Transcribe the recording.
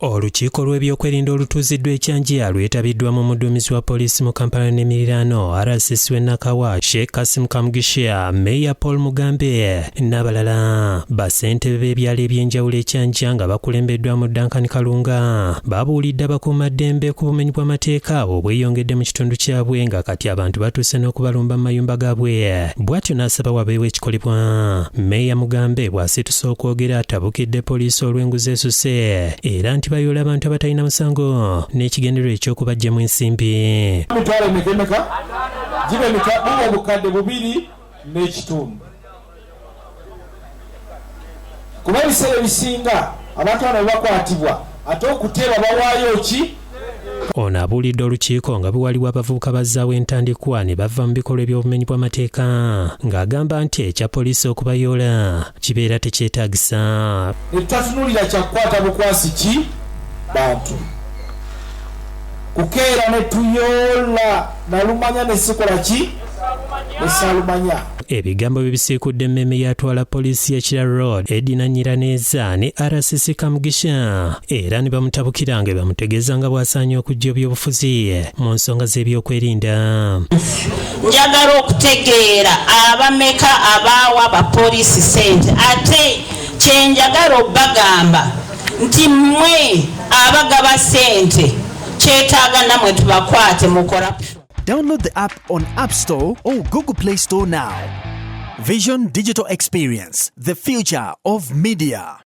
Olukiiko lw'ebyokwerinda olutuuziddwa ekyanjya lwetabiddwamu omuduumizi wa poliisi mu Kampala n'emiriraano RCC w'e Nakawa Sheikh Kassim Kamugisha, Meya Paul Mugambe n'abalala. Bassentebe b'ebyalo eby'enjawulo ekyanjya nga bakulembeddwamu Duncan Kalunga babuulidde abakuumaddembe ku bumenyi bw'amateeka obweyongedde mu kitundu kyabwe nga kati abantu batuuse n'okubalumba mu mayumba gaabwe. Bw'atyo n'asaba wabeewo ekikolebwa. Meya Mugambe bw'asitusa okwogera atabukidde poliisi olw'enguzi esuse era nti bayola abantu abatalina musango n'ekigendererwa eky'okubaggyamu ensimbi. Emitwalo emeka gibemeka buba obukadde 2.5. Kuba ebiseera ebisinga abantu bano bakwatibwa ate okuteeba bawaayo ki. Ono abuulidde olukiiko nga biwaliwo abavubuka bazzaawo entandikwa ne bava mu bikolwa by'obumenyi bw'amateeka ng'agamba nti ekya poliisi okubayoola kibeera tekyetaagisa. Tutatunulira kyakukwata bukwasi ki bantu kukeera ne tuyoola nalumanya ne sikola ki esaalumanya. Ebigambo bibisiikudde emmeme yatwala poliisi y'Ekira Road Edina Nyiraneeza ne RCC Kamugisha era ne bamutabukira nga bamutegeeza nga bw'asaanye okujja ebyobufuzi mu nsonga z'ebyokwerinda. Njagala okutegeera abameka abaawa abapoliisi ssente ate kyenjagala obbagamba nti mmwe abagaba ssente kyetaaga namwe tubakwate mu corruption. Download the app on App Store or Google Play Store now. Vision Digital Experience, the future of media.